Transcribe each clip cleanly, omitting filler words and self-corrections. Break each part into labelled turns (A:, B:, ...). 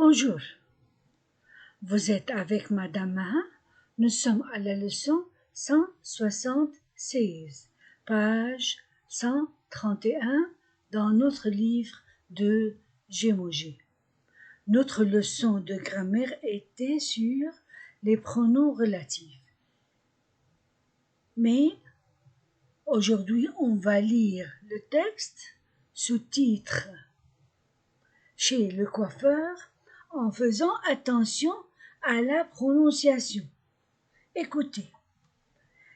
A: Bonjour, vous êtes avec Madame Maha. Nous sommes à la leçon 176, page 131 dans notre livre de Gémogé. Notre leçon de grammaire était sur les pronoms relatifs. Mais aujourd'hui, on va lire le texte sous-titre chez le coiffeur en faisant attention à la prononciation. Écoutez.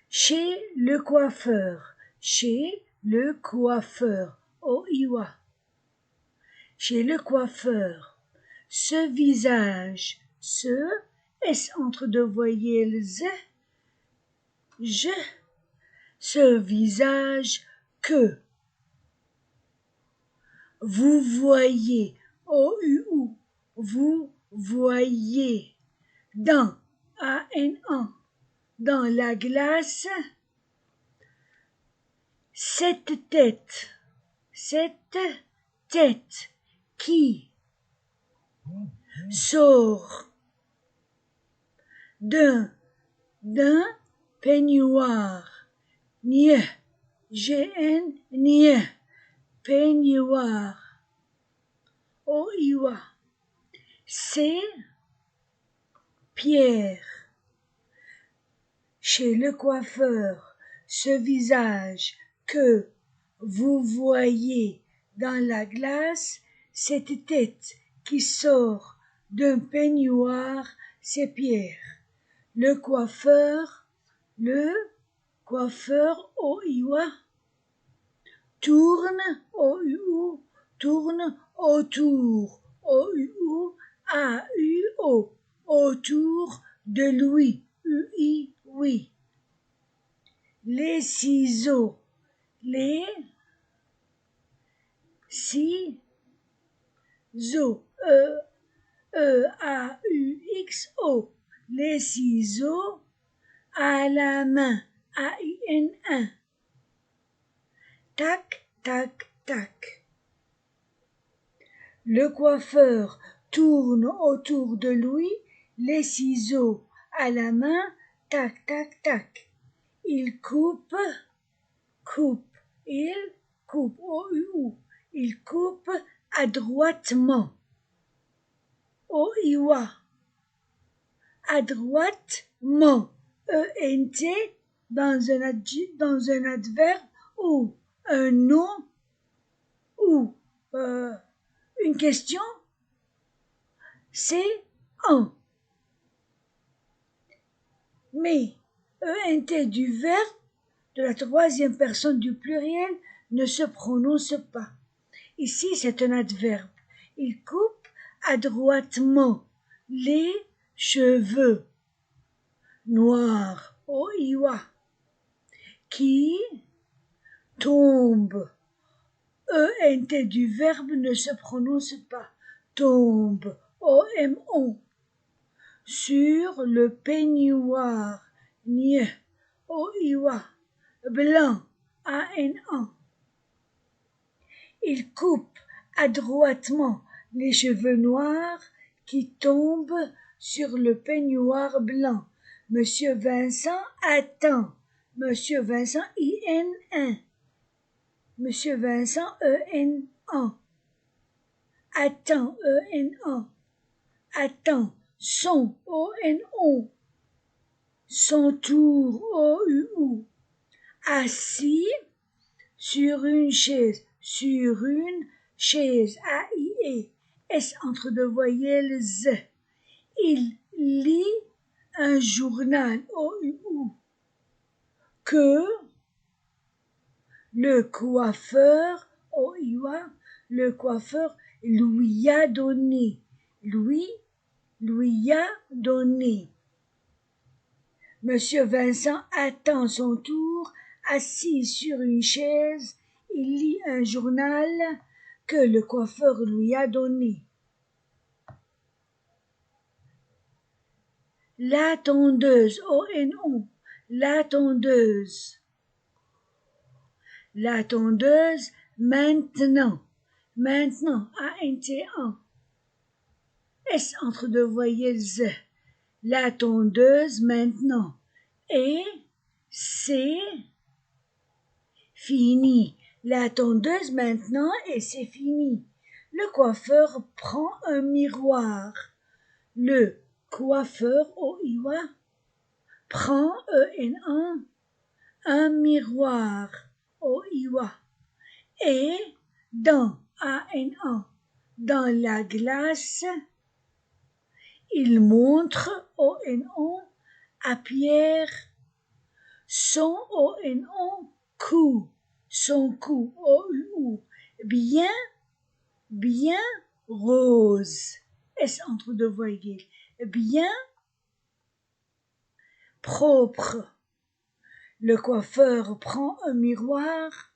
A: Chez le coiffeur, oiwa. Chez le coiffeur, ce visage, S entre deux voyelles, ce visage que. Vous voyez, ou, vous voyez, dans, an, dans la glace, cette tête qui sort d'un peignoir, peignoir, oiwa, c'est Pierre. Chez le coiffeur, ce visage que vous voyez dans la glace, cette tête qui sort d'un peignoir, c'est Pierre. Le coiffeur, oiwa, tourne autour, autour de lui, oui. Les ciseaux, E-A-U-X-O, les ciseaux à la main, A-I-N-1. Tac, tac, tac. Le coiffeur tourne autour de lui, les ciseaux à la main, tac, tac, tac. Il coupe, il coupe adroitement. Oiwa, adroitement, E-N-T, dans un adverbe ou un nom ou une question, c'est en. Mais E-N-T du verbe, de la troisième personne du pluriel, ne se prononce pas. Ici, c'est un adverbe. Il coupe adroitement les cheveux noirs, oiwa, qui tombe. E-N-T du verbe ne se prononce pas. Tombe, O-M-O, sur le peignoir, oiwa, blanc, A-N-A. Il coupe adroitement les cheveux noirs qui tombent sur le peignoir blanc. Monsieur Vincent attend. Monsieur Vincent, I-N-1. Monsieur Vincent, E-N-A. Attend, E-N-A. Attend, son, O-N-O. Son tour, O-U-U. Assis sur une chaise, A-I-E, S entre deux voyelles, Z. Il lit un journal, O-U-U, que le coiffeur, O-I-W-A, le coiffeur lui a donné, lui a donné. Monsieur Vincent attend son tour, assis sur une chaise, il lit un journal que le coiffeur lui a donné. La tondeuse, O-N-O, la tondeuse. La tondeuse, maintenant, A-N-T-A. S entre deux voyelles Z. La tondeuse maintenant. Et c'est fini. La tondeuse maintenant et c'est fini. Le coiffeur prend un miroir. Le coiffeur O-I-W-A prend E-N-1 un miroir O-I-W-A et dans A-N-A dans la glace il montre O-N-O à Pierre son O-N-O cou, son cou O-U-U bien rose, S entre deux voyelles, bien propre. Le coiffeur prend un miroir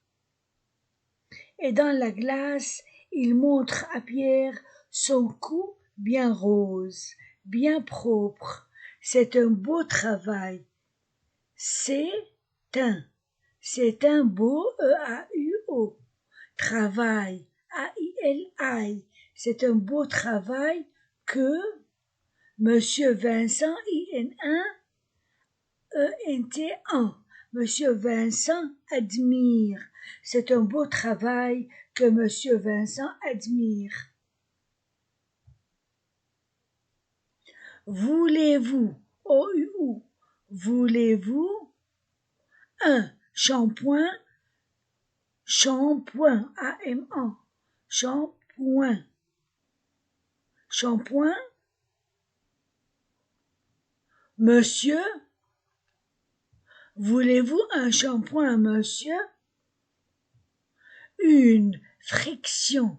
A: et dans la glace, il montre à Pierre son cou bien rose, bien propre. C'est un beau travail. C'est un beau E-A-U-O. Travail, A-I-L-I. C'est un beau travail que Monsieur Vincent, I-N-1, E-N-T-1. Monsieur Vincent admire. C'est un beau travail que Monsieur Vincent admire. Voulez-vous, O-U-U, voulez-vous un shampoing, A-M-A, shampoing, shampoing, monsieur, voulez-vous un shampoing, monsieur? Une friction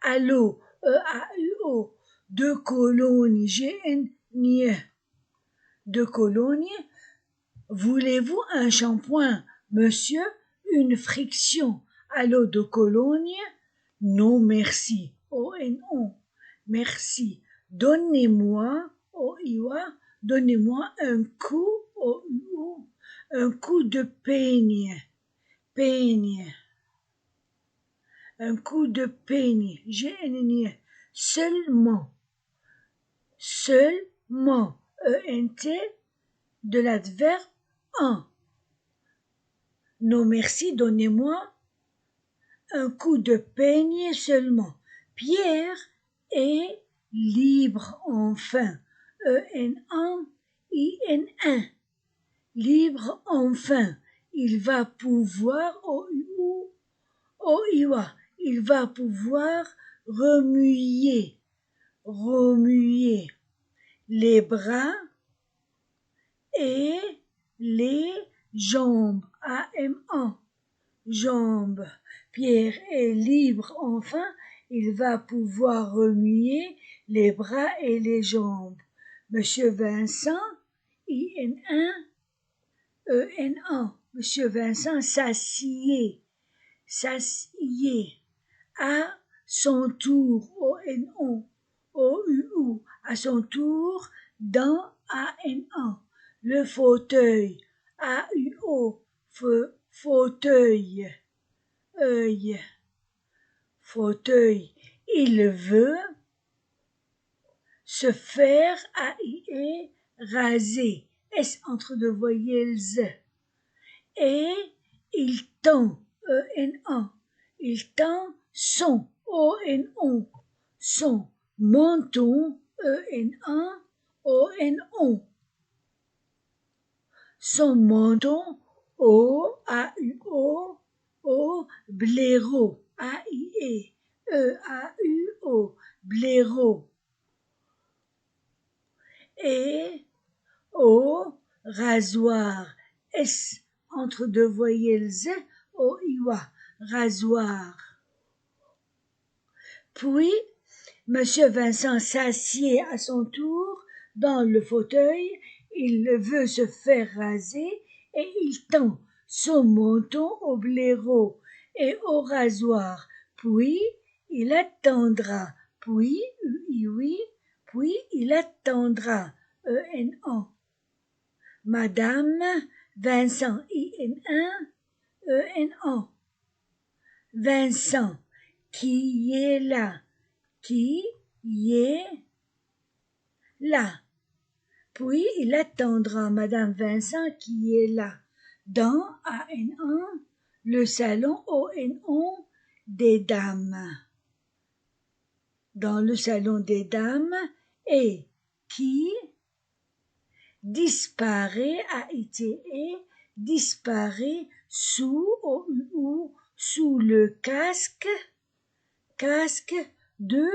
A: à l'eau, E-A-U-O, de Cologne, G-N-I-E, de Cologne. Voulez-vous un shampoing, monsieur? Une friction à l'eau de Cologne? Non, merci, O-N-O, merci. Donnez-moi, O-I-W-A, donnez-moi un coup, O-U-O, un coup de peigne, un coup de peigne, G-N-N-I-E, seulement, E-N-T, de l'adverbe un. Non merci, donnez-moi un coup de peigne seulement. Pierre est libre enfin, E-N-A-I-N-1, libre enfin, il va pouvoir, O-I-W-A, il va pouvoir remuer les bras et les jambes, A-M-A, jambes. Pierre est libre enfin, il va pouvoir remuer les bras et les jambes. Monsieur Vincent, I-N-1, E-N-A, Monsieur Vincent s'assied à son tour, O-N-O, O-U-U, à son tour dans A-N-A, le fauteuil, A-U-O, fauteuil, fauteuil, il veut se faire, A-I-E, raser, S entre deux voyelles Z, et il tend, E-N-A, il tend son, O-N-O, son menton, E-N-A, O-N-O, son menton, O-A-U-O, O, blaireau, A-I-E, E-A-U-O, blaireau, et au rasoir, S entre deux voyelles Z, O-I-W-A, rasoir. Puis, Monsieur Vincent s'assied à son tour dans le fauteuil, il veut se faire raser et il tend son menton au blaireau et au rasoir. Puis, il attendra. Puis, oui, puis il attendra. E-N-A. Madame Vincent, I-N-1, E-N-A. Vincent qui est là, qui est là. Puis il attendra Madame Vincent qui est là, dans AN1, le salon ON1 des dames. Dans le salon des dames, et qui disparaît AITE, disparaît sous ou sous le casque de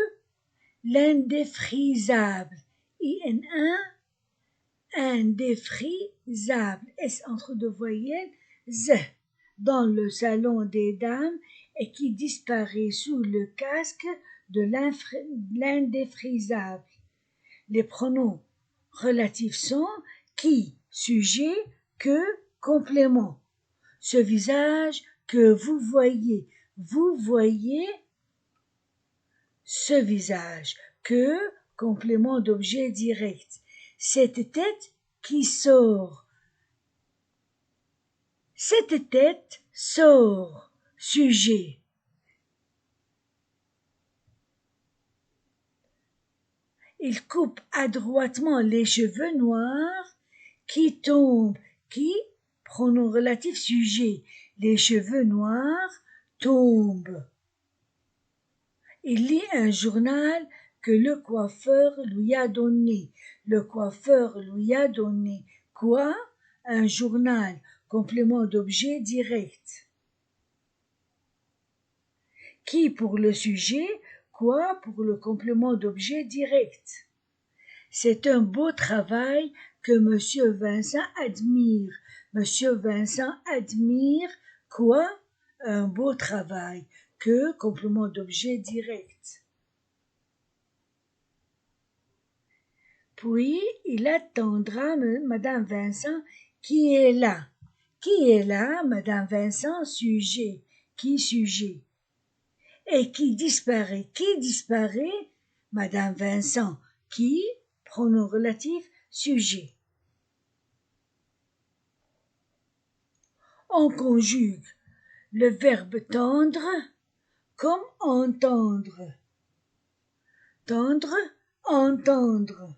A: l'indéfrisable. IN1, indéfrisable. S entre deux voyelles, Z, dans le salon des dames, et qui disparaît sous le casque de l'indéfrisable. Les pronoms relatifs sont qui, sujet, que, complément. Ce visage que vous voyez ce visage, que, complément d'objet direct. Cette tête qui sort. Cette tête sort, sujet. Il coupe adroitement les cheveux noirs qui tombent, qui, pronom relatif sujet, les cheveux noirs tombent. Il lit un journal que le coiffeur lui a donné. Le coiffeur lui a donné quoi? Un journal, complément d'objet direct. Qui pour le sujet, quoi pour le complément d'objet direct. C'est un beau travail que Monsieur Vincent admire. Monsieur Vincent admire quoi? Un beau travail. Que, complément d'objet direct. Puis il attendra Madame Vincent qui est là. Qui est là, Madame Vincent? Sujet. Qui sujet? Et qui disparaît? Qui disparaît? Madame Vincent. Qui? Pronom relatif, sujet. On conjugue le verbe tendre comme entendre. Tendre, entendre.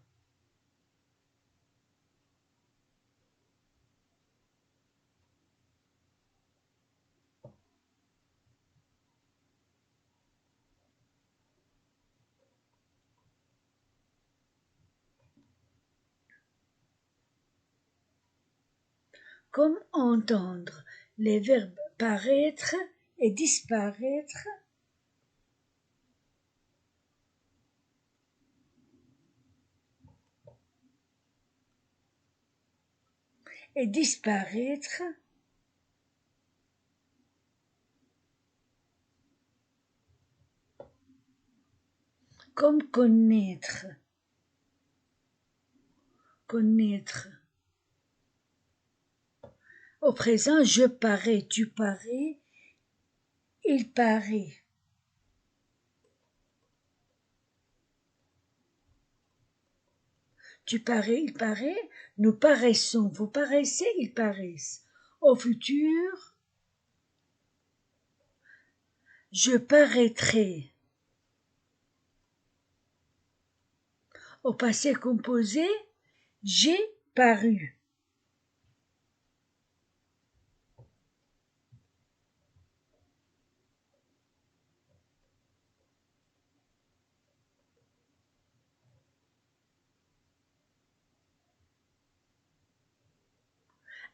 A: Comme entendre. Les verbes paraître et disparaître et disparaître comme connaître. Connaître. Au présent, je parais, tu parais, il paraît. Tu parais, il paraît, nous paraissons, vous paraissez, ils paraissent. Au futur, je paraîtrai. Au passé composé, j'ai paru.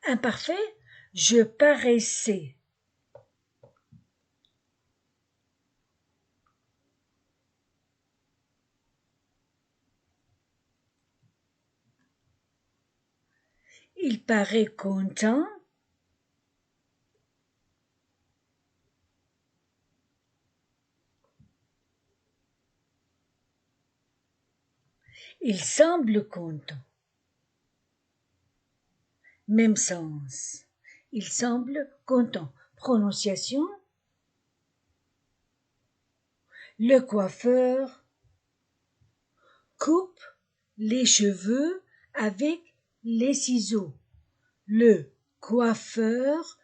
A: Imparfait, je paraissais. Il paraît content. Il semble content. Même sens. Il semble content. Prononciation. Le coiffeur coupe les cheveux avec les ciseaux. Le coiffeur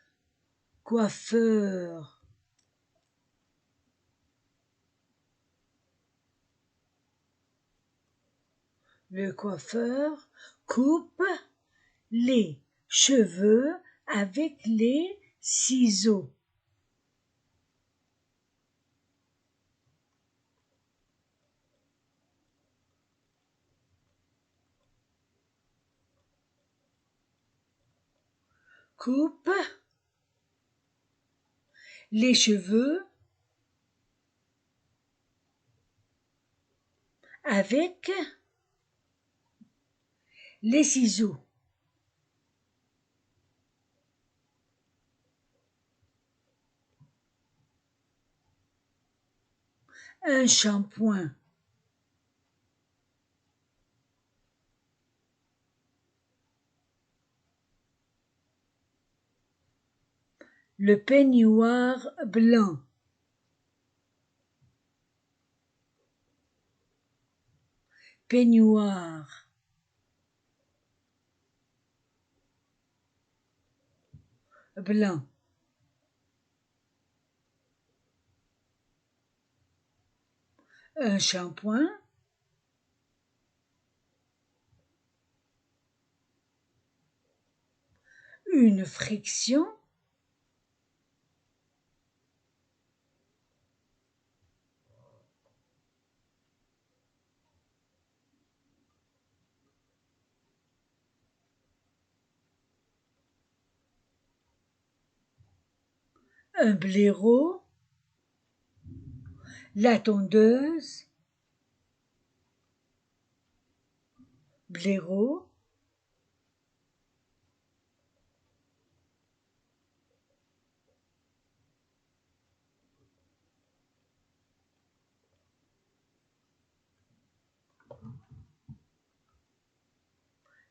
A: Le coiffeur coupe les cheveux avec les ciseaux. Coupe les cheveux avec les ciseaux. Un shampoing. Le peignoir blanc. Peignoir. Blanc. Un shampoing. Une friction. Un blaireau. La tondeuse. Blaireau.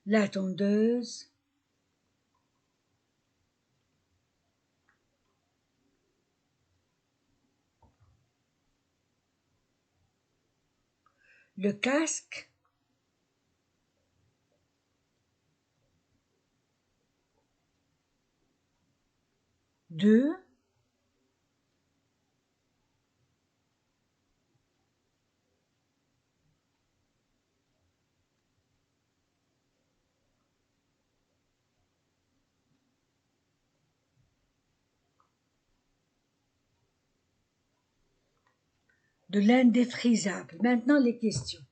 A: La tondeuse. Le casque. Deux. De l'indéfrisable. Maintenant les questions.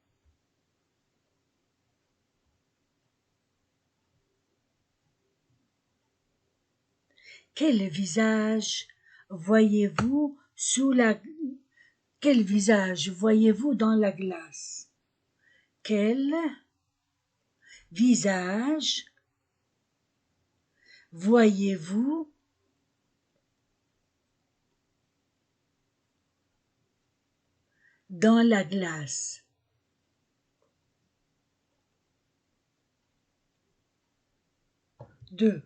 A: Quel visage voyez-vous Quel visage voyez-vous dans la glace? Quel visage voyez-vous dans la glace? Deux.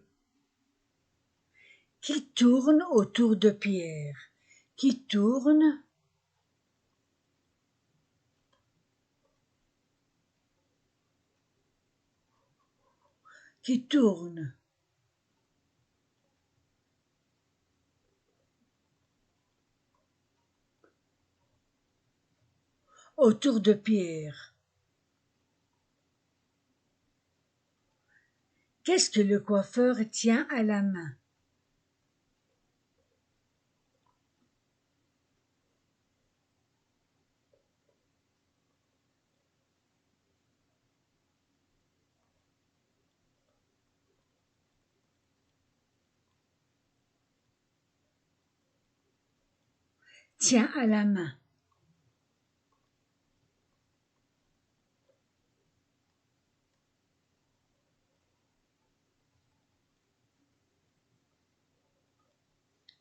A: Qui tourne autour de Pierre? Qui tourne Qui tourne autour de Pierre? Qu'est-ce que le coiffeur tient à la main? Tient à la main.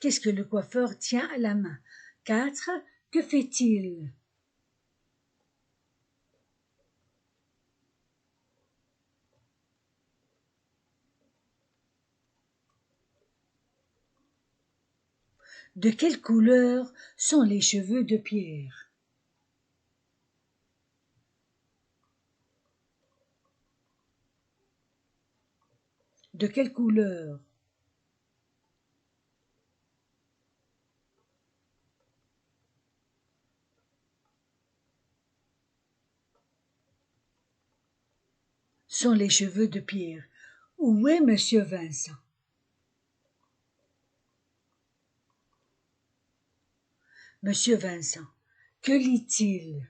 A: Qu'est-ce que le coiffeur tient à la main? 4. Que fait-il? De quelle couleur sont les cheveux de Pierre? De quelle couleur? sont les cheveux de Pierre. Où est monsieur Vincent? Monsieur Vincent, que lit-il?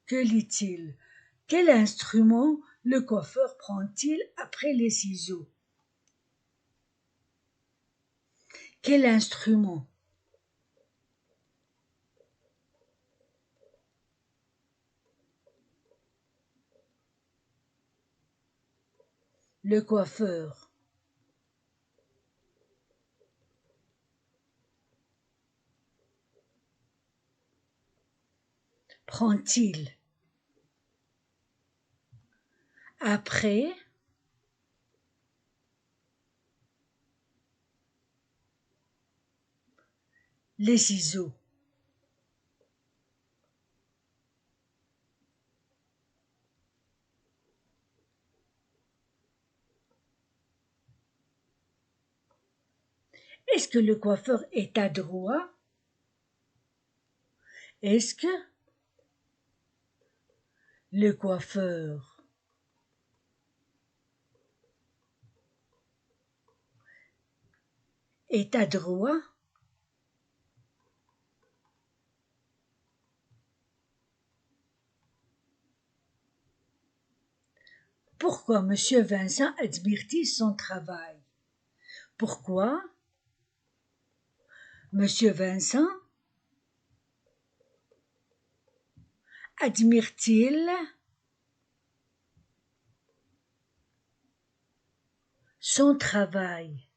A: Que lit-il? Quel instrument le coiffeur prend-il après les ciseaux? Quel instrument? Le coiffeur. Prend-il? Après les ciseaux. Est-ce que le coiffeur est adroit? Est-ce que le coiffeur est adroit? Pourquoi monsieur Vincent admire-t-il son travail? Pourquoi monsieur Vincent admire-t-il son travail?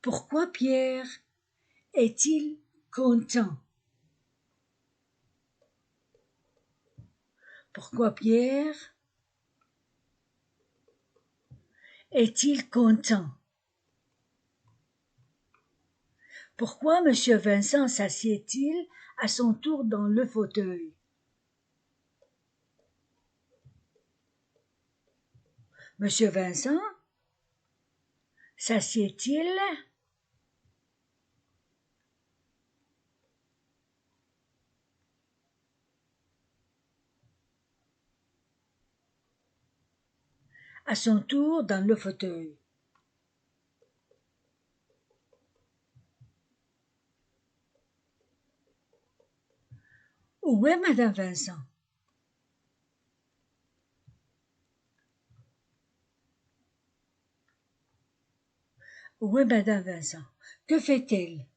A: Pourquoi Pierre est-il content? Pourquoi Pierre est-il content? Pourquoi monsieur Vincent s'assied-il à son tour dans le fauteuil? Monsieur Vincent s'assied-il à son tour dans le fauteuil? Où est madame Vincent? Où est madame Vincent? Que fait-elle?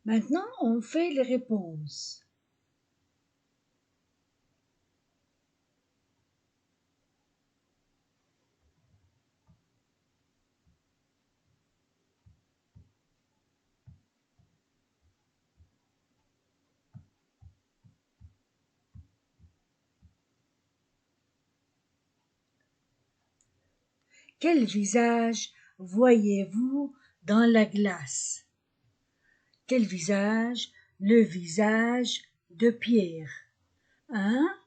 A: Maintenant, on fait les réponses. Quel visage voyez-vous dans la glace? Quel visage? Le visage de Pierre. 1.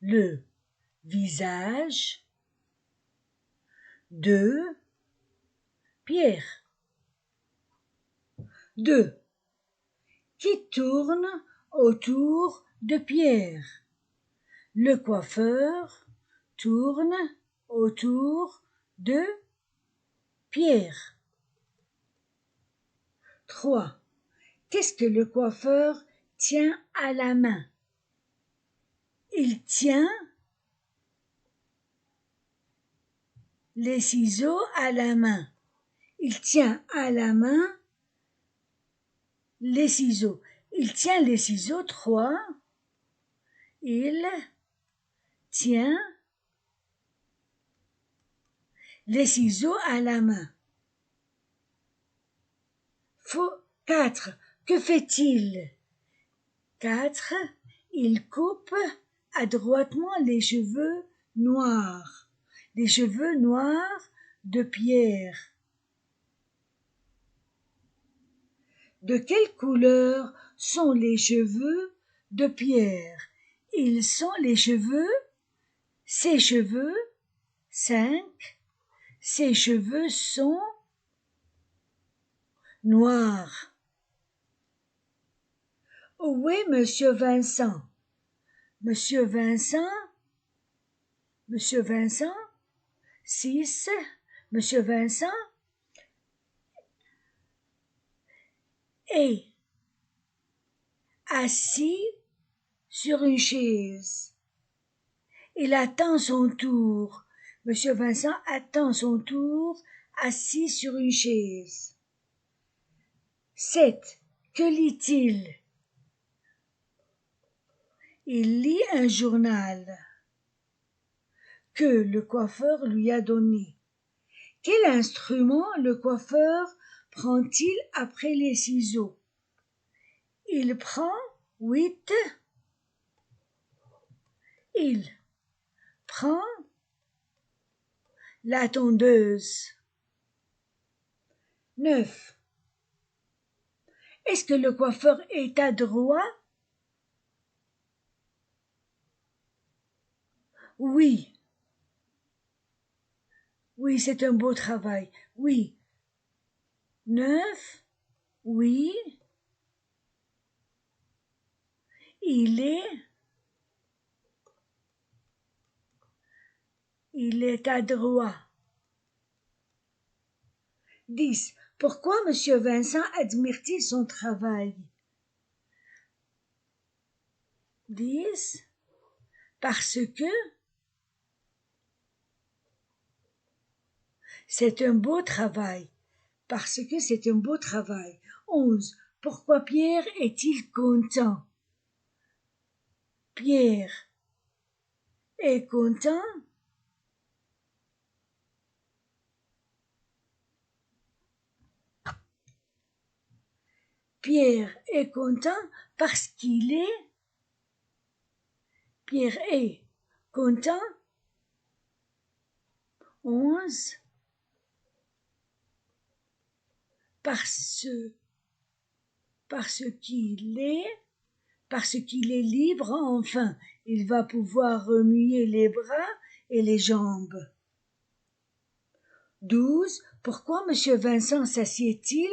A: Le visage de Pierre. 2. Qui tourne autour de Pierre? Le coiffeur tourne autour de Pierre. 3. Qu'est-ce que le coiffeur tient à la main? Il tient les ciseaux à la main. Il tient à la main les ciseaux. Il tient les ciseaux. 3. Il tient les ciseaux à la main. 4. Que fait-il? 4. Il coupe adroitement les cheveux noirs. Les cheveux noirs de Pierre. De quelle couleur sont les cheveux de Pierre? Ils sont les cheveux, ses cheveux, 5. Ses cheveux sont noirs. Où est Monsieur Vincent? Monsieur Vincent, 6. Monsieur Vincent est assis sur une chaise. Il attend son tour. Monsieur Vincent attend son tour, assis sur une chaise. 7. Que lit-il? Il lit un journal que le coiffeur lui a donné. Quel instrument le coiffeur prend-il après les ciseaux? Il prend 8. Il prend la tondeuse. 9. Est-ce que le coiffeur est adroit? Oui. Oui, c'est un beau travail. Oui. 9. Oui. Il est adroit. 10. Pourquoi Monsieur Vincent admire-t-il son travail? 10. Parce que c'est un beau travail. Parce que c'est un beau travail. 11. Pourquoi Pierre est-il content? Pierre est content Pierre est content parce qu'il est Pierre est content 11 parce qu'il est libre enfin, il va pouvoir remuer les bras et les jambes. 12. Pourquoi Monsieur Vincent s'assied-il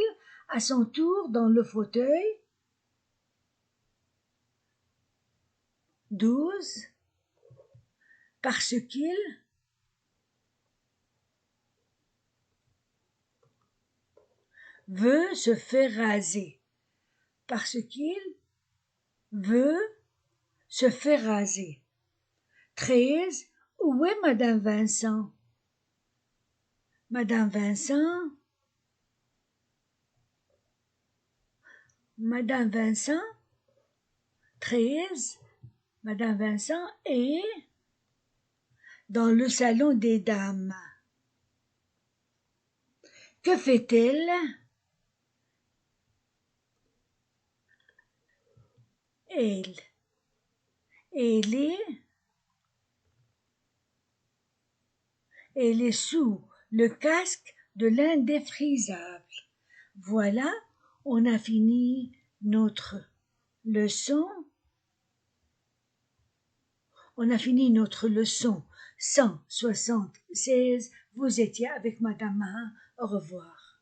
A: à son tour dans le fauteuil? 12. Parce qu'il veut se faire raser. Parce qu'il veut se faire raser. 13. Où est Madame Vincent? Madame Vincent 13. Madame Vincent est dans le salon des dames. Que fait-elle? Elle est sous le casque de l'indéfrisable. Voilà, on a fini notre leçon. On a fini notre leçon 176. Vous étiez avec Madame Marin. Au revoir.